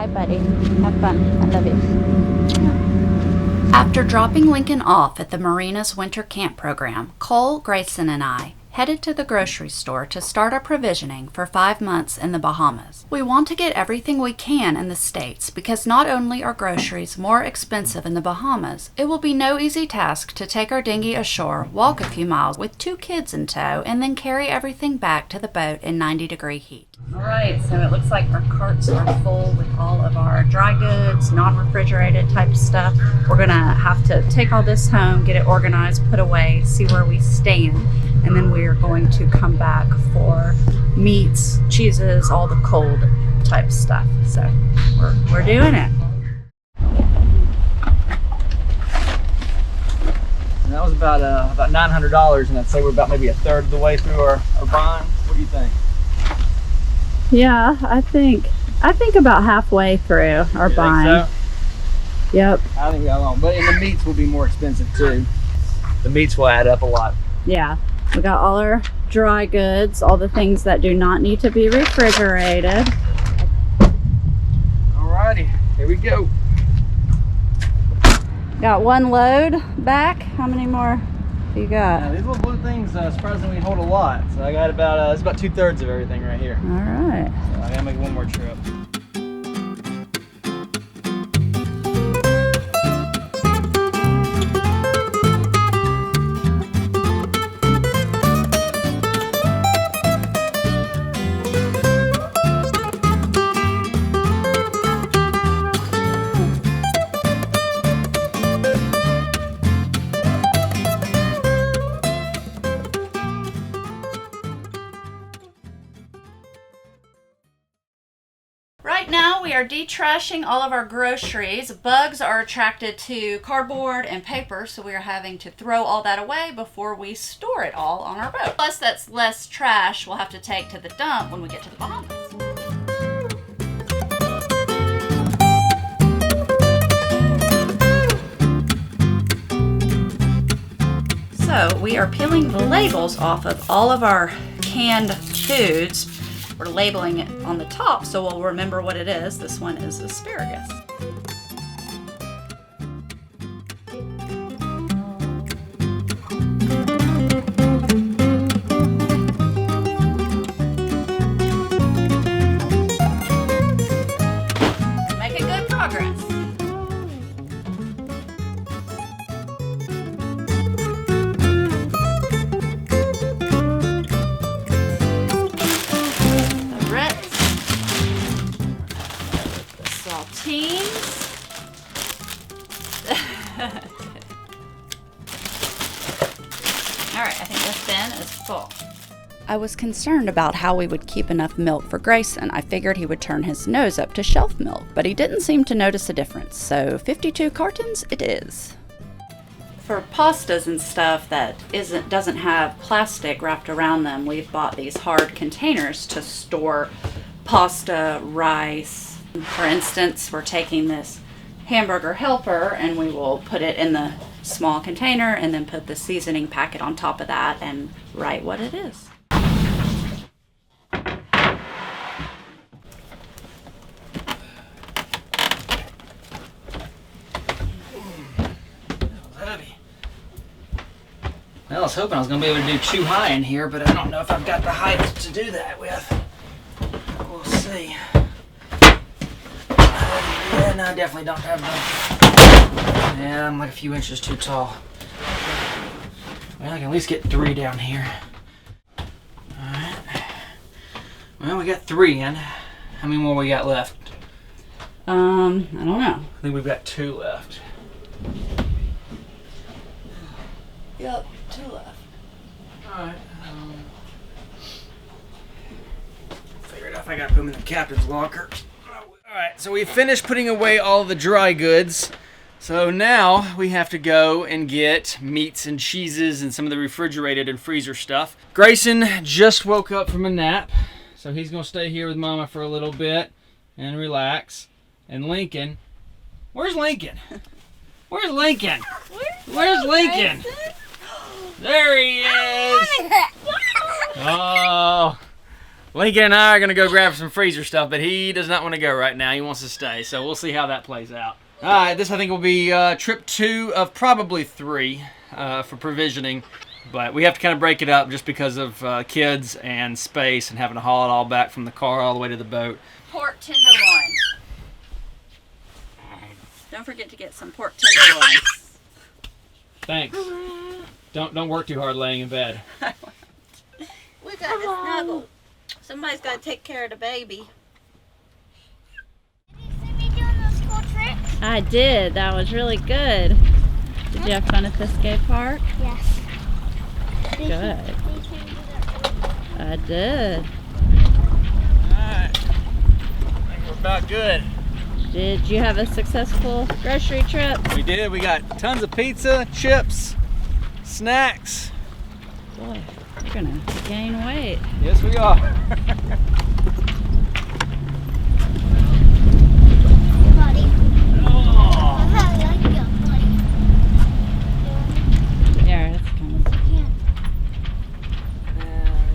Bye, buddy. Have fun. I love you. After dropping Lincoln off at the Marina's winter camp program, Cole, Grayson, and I headed to the grocery store to start our provisioning for 5 months in the Bahamas. We want to get everything we can in the States because not only are groceries more expensive in the Bahamas, it will be no easy task to take our dinghy ashore, walk a few miles with 2 kids in tow, and then carry everything back to the boat in 90-degree heat. Alright, so it looks like our carts are full with all of our dry goods, non-refrigerated type stuff. We're gonna have to take all this home, get it organized, put away, see where we stand, and then we are going to come back for meats, cheeses, all the cold type stuff. So we're doing it. And that was about $900, and I'd say we're about maybe a third of the way through our bond. What do you think? Yeah, I think about halfway through our buying. So? Yep. I think we got long, but and the meats will be more expensive too. The meats will add up a lot. Yeah, we got all our dry goods, all the things that do not need to be refrigerated. Alrighty, here we go. Got 1 load back. How many more do you got? Now, these little blue things surprisingly hold a lot. So I got about it's about 2/3 of everything right here. All right. So I gotta make one more trip. Right now we are detrashing all of our groceries. Bugs are attracted to cardboard and paper, so we are having to throw all that away before we store it all on our boat. Plus that's less trash we'll have to take to the dump when we get to the Bahamas. So we are peeling the labels off of all of our canned foods. We're labeling it on the top so we'll remember what it is. This one is asparagus. Making good progress. Alright, I think this bin is full. I was concerned about how we would keep enough milk for Grayson. I figured he would turn his nose up to shelf milk, but he didn't seem to notice a difference, so 52 cartons it is. For pastas and stuff that doesn't have plastic wrapped around them, we've bought these hard containers to store pasta, rice. For instance, we're taking this hamburger helper and we will put it in the small container and then put the seasoning packet on top of that and write what it is. Heavy. Well, I was hoping I was going to be able to do too high in here, but I don't know if I've got the height to do that with. We'll see. Yeah, no, I definitely don't have the... Yeah, I'm like a few inches too tall. Well, I can at least get 3 down here. Alright. Well, we got 3 in. How many more we got left? I don't know. I think we've got 2 left. Yep, 2 left. Alright. Figure it out if I gotta put them in the captain's locker. Alright, so we finished putting away all the dry goods. So now we have to go and get meats and cheeses and some of the refrigerated and freezer stuff. Grayson just woke up from a nap, so he's gonna stay here with Mama for a little bit and relax. And Lincoln, where's Lincoln? Where's Lincoln? Where's Lincoln? There he is. Oh, Lincoln and I are going to go grab some freezer stuff, but he does not want to go right now. He wants to stay, so we'll see how that plays out. All right, this I think will be trip 2 of probably 3 for provisioning, but we have to kind of break it up just because of kids and space and having to haul it all back from the car all the way to the boat. Pork tenderloin. Don't forget to get some pork tenderloins. Thanks. Don't work too hard laying in bed. We got to snuggle. Somebody's got to take care of the baby. Did you see me doing the school trip? I did. That was really good. Did you have fun at the skate park? Yes. Good. I did. Alright. I think we're about good. Did you have a successful grocery trip? We did. We got tons of pizza, chips, snacks. Boy, you're gonna gain weight. Yes, we are. Buddy. Oh. I like you, buddy. Yeah, that's coming.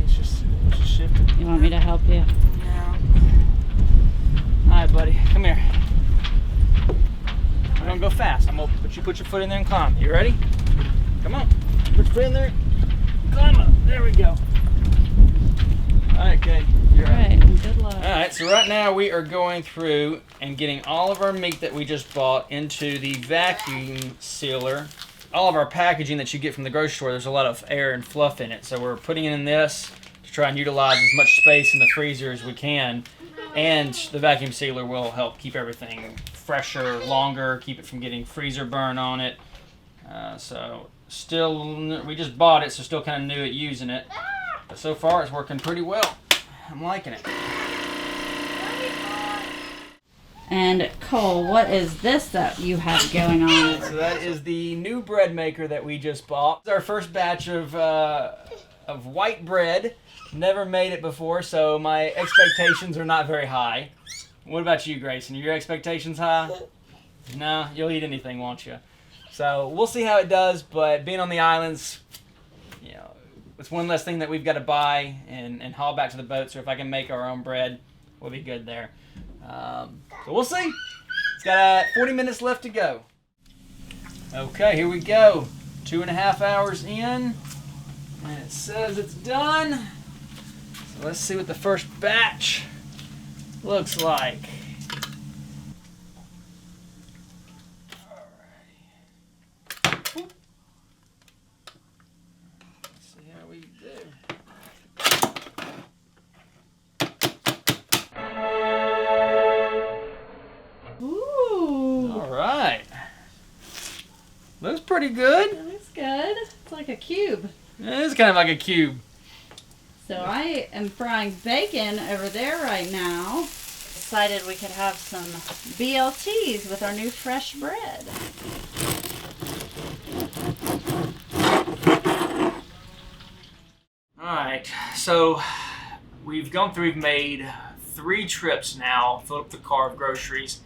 It's just shifting. You want me to help you? No. All right, buddy. Come here. We're gonna go fast. I'm gonna put your foot in there and climb. You ready? Come on. Put your foot in there. Climb up. There we go. All right, Kate. You're All right, good luck. All right, so right now we are going through and getting all of our meat that we just bought into the vacuum sealer. All of our packaging that you get from the grocery store, there's a lot of air and fluff in it. So we're putting it in this to try and utilize as much space in the freezer as we can. And the vacuum sealer will help keep everything fresher, longer, keep it from getting freezer burn on it. So still, we just bought it, so still kind of new at using it. But so far it's working pretty well. I'm liking it. And Cole, what is this that you have going on? So that is the new bread maker that we just bought. It's our first batch of white bread. Never made it before, so my expectations are not very high. What about you, Grayson? Are your expectations high? No, you'll eat anything, won't you? So we'll see how it does, but being on the islands, you know, it's one less thing that we've got to buy and haul back to the boat, so if I can make our own bread, we'll be good there. So we'll see. It's got 40 minutes left to go. Okay, here we go. 2.5 hours in, and it says it's done. So let's see what the first batch looks like. Alrighty. Let's see how we do. Ooh, Alright. Looks pretty good. that looks good. It's like a cube. It is kind of like a cube. So I am frying bacon over there right now. Decided we could have some BLTs with our new fresh bread. Alright, so we've made 3 trips now, filled up the car of groceries,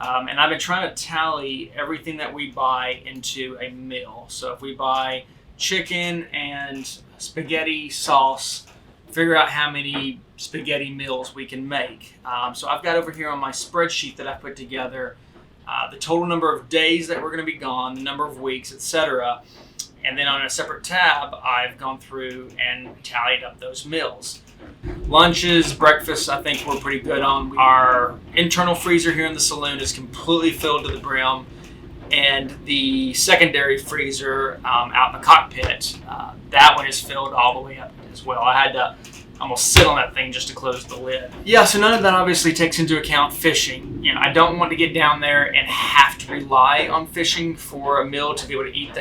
and I've been trying to tally everything that we buy into a meal. So if we buy chicken and spaghetti sauce, figure out how many spaghetti meals we can make. So I've got over here on my spreadsheet that I put together the total number of days that we're going to be gone, the number of weeks, etc. And then on a separate tab, I've gone through and tallied up those meals. Lunches, breakfasts, I think we're pretty good on. Our internal freezer here in the saloon is completely filled to the brim. And the secondary freezer out in the cockpit, that one is filled all the way up as well. I had to almost sit on that thing just to close the lid. Yeah, so none of that obviously takes into account fishing. You know, I don't want to get down there and have to rely on fishing for a meal to be able to eat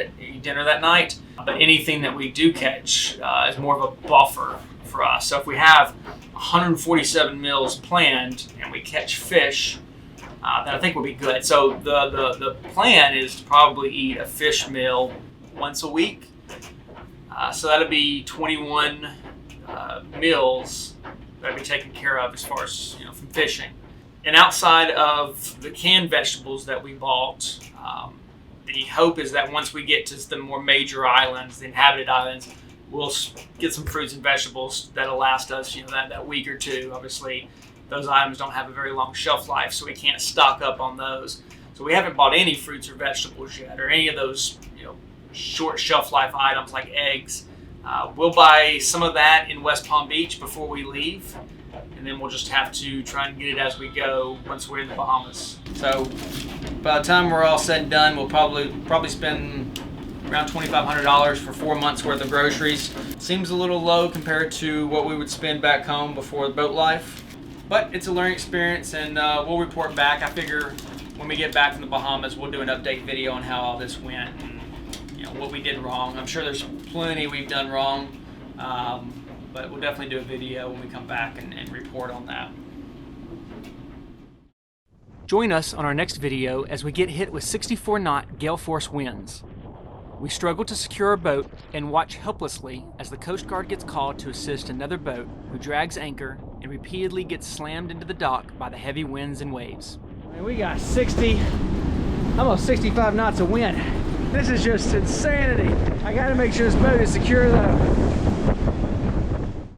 dinner that night. But anything that we do catch is more of a buffer for us. So if we have 147 meals planned and we catch fish, then I think we'll be good. So the plan is to probably eat a fish meal once a week. So that'll be 21 meals that'll be taken care of as far as, you know, from fishing. And outside of the canned vegetables that we bought, the hope is that once we get to the more major islands, the inhabited islands, we'll get some fruits and vegetables that'll last us, that week or two. Obviously, those items don't have a very long shelf life, so we can't stock up on those. So we haven't bought any fruits or vegetables yet, or any of those, short shelf life items like eggs. We'll buy some of that in West Palm Beach before we leave, and then we'll just have to try and get it as we go once we're in the Bahamas. So by the time we're all said and done, we'll probably spend around $2,500 for 4 months worth of groceries. Seems a little low compared to what we would spend back home before the boat life, but it's a learning experience, and we'll report back. I figure when we get back from the Bahamas, we'll do an update video on how all this went and what we did wrong. I'm sure there's plenty we've done wrong, but we'll definitely do a video when we come back and report on that. Join us on our next video as we get hit with 64-knot gale force winds. We struggle to secure our boat and watch helplessly as the Coast Guard gets called to assist another boat who drags anchor and repeatedly gets slammed into the dock by the heavy winds and waves. We got 60, almost 65 knots of wind. This is just insanity. I gotta make sure this boat is secure though.